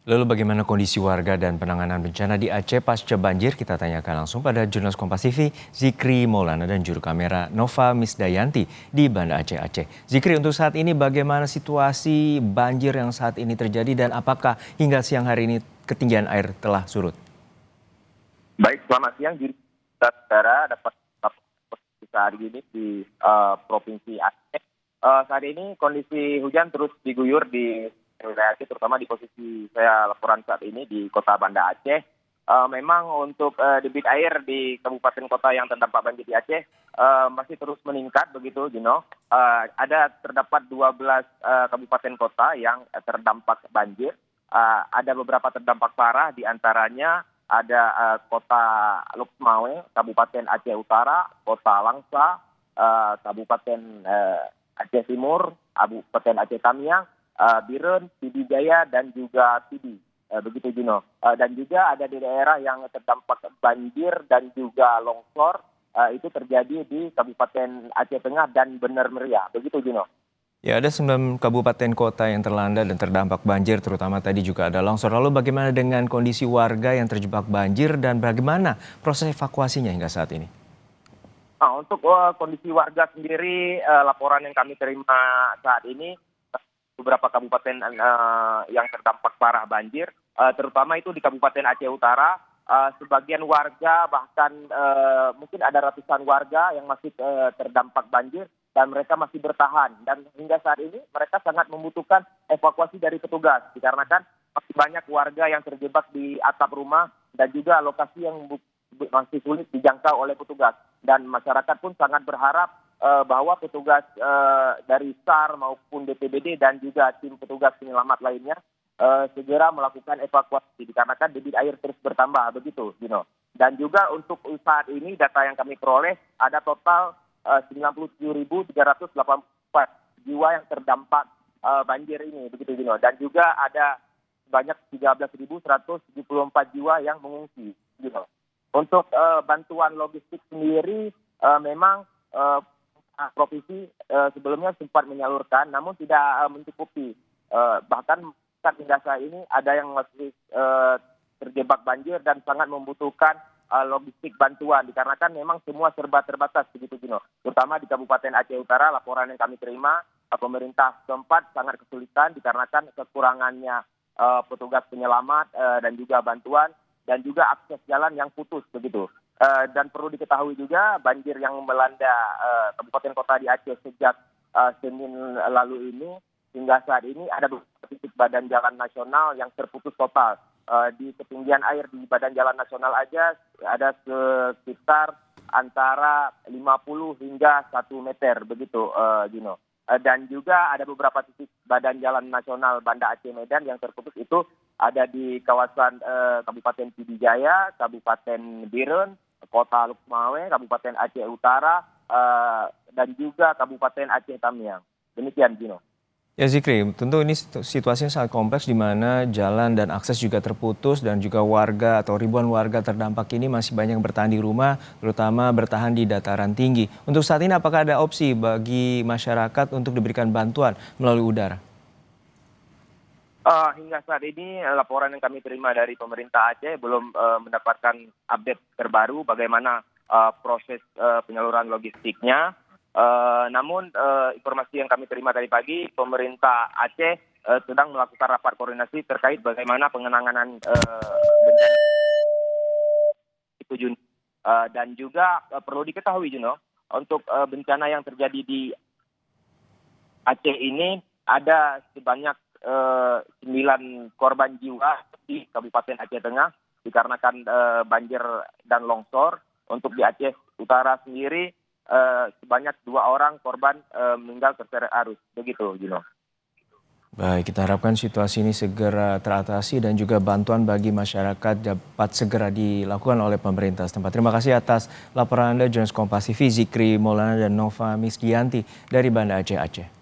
Lalu bagaimana kondisi warga dan penanganan bencana di Aceh pasca banjir? Kita tanyakan langsung pada jurnalis Kompas TV, Zikri Maulana dan juru kamera Nova Misdayanti di Banda Aceh, Aceh. Zikri, untuk saat ini bagaimana situasi banjir yang saat ini terjadi dan apakah hingga siang hari ini ketinggian air telah surut? Baik, selamat siang. Jadi saudara dapat posisi hari ini di Provinsi Aceh. Saat ini kondisi hujan terus diguyur di wilayah Aceh, terutama di posisi saya laporan saat ini di Kota Banda Aceh. Memang untuk debit air di kabupaten kota yang terdampak banjir di Aceh masih terus meningkat begitu, Gino. Terdapat 12 kabupaten kota yang terdampak banjir. Ada beberapa terdampak parah, di antaranya ada Kota Luksmawe, Kabupaten Aceh Utara, Kota Langsa, Kabupaten Aceh Timur, Kabupaten Aceh Tamiang, Biren, Pidi Jaya, dan juga Pidi. Begitu, Juno. Dan juga ada di daerah yang terdampak banjir dan juga longsor, itu terjadi di Kabupaten Aceh Tengah dan Bener Meriah. Begitu, Juno. Ya, ada 9 kabupaten kota yang terlanda dan terdampak banjir, terutama tadi juga ada longsor. Lalu bagaimana dengan kondisi warga yang terjebak banjir dan bagaimana proses evakuasinya hingga saat ini? Untuk kondisi warga sendiri, laporan yang kami terima saat ini, beberapa kabupaten yang terdampak parah banjir, terutama itu di Kabupaten Aceh Utara. Sebagian warga bahkan mungkin ada ratusan warga yang masih terdampak banjir dan mereka masih bertahan, dan hingga saat ini mereka sangat membutuhkan evakuasi dari petugas dikarenakan masih banyak warga yang terjebak di atap rumah dan juga lokasi yang masih sulit dijangkau oleh petugas, dan masyarakat pun sangat berharap bahwa petugas dari SAR maupun BPBD dan juga tim petugas penyelamat lainnya segera melakukan evakuasi dikarenakan debit air terus bertambah, begitu, Dino. Dan juga untuk saat ini data yang kami peroleh ada total 97.384 jiwa yang terdampak banjir ini, begitu, Dino. Dan juga ada sebanyak 13.174 jiwa yang mengungsi, Dino. Untuk bantuan logistik sendiri memang provinsi sebelumnya sempat menyalurkan, namun tidak mencukupi. Bahkan hingga saat ini ada yang masih terjebak banjir dan sangat membutuhkan logistik bantuan dikarenakan memang semua serba terbatas, begitu, Gino. Terutama di Kabupaten Aceh Utara, laporan yang kami terima, pemerintah setempat sangat kesulitan dikarenakan kekurangannya petugas penyelamat dan juga bantuan, dan juga akses jalan yang putus, begitu. Dan perlu diketahui juga banjir yang melanda kabupaten kota di Aceh sejak Senin lalu ini hingga saat ini ada beberapa titik badan jalan nasional yang terputus total. Di ketinggian air di badan jalan nasional aja ada sekitar antara 50 hingga 1 meter, begitu, Gino. Dan juga ada beberapa titik badan jalan nasional Banda Aceh Medan yang terputus, itu ada di kawasan Kabupaten Pidi Jaya, Kabupaten Biren, Kota Luksmawe, Kabupaten Aceh Utara, dan juga Kabupaten Aceh Tamiang. Demikian, Gino. Ya, Zikri, tentu ini situasinya sangat kompleks di mana jalan dan akses juga terputus dan juga warga atau ribuan warga terdampak ini masih banyak bertahan di rumah, terutama bertahan di dataran tinggi. Untuk saat ini apakah ada opsi bagi masyarakat untuk diberikan bantuan melalui udara? Hingga saat ini laporan yang kami terima dari pemerintah Aceh belum mendapatkan update terbaru bagaimana proses penyaluran logistiknya. Namun informasi yang kami terima tadi pagi, pemerintah Aceh sedang melakukan rapat koordinasi terkait bagaimana pengenanganan bencana itu, Jun. Dan juga perlu diketahui, Juno, untuk bencana yang terjadi di Aceh ini ada sebanyak 9 korban jiwa di Kabupaten Aceh Tengah dikarenakan banjir dan longsor. Untuk di Aceh Utara sendiri sebanyak 2 orang korban meninggal terseret arus, begitu, Gino. Baik, kita harapkan situasi ini segera teratasi dan juga bantuan bagi masyarakat dapat segera dilakukan oleh pemerintah setempat. Terima kasih atas laporan Anda, jurnalis Kompas TV, Zikri Maulana dan Nova Misdayanti dari Banda Aceh, Aceh.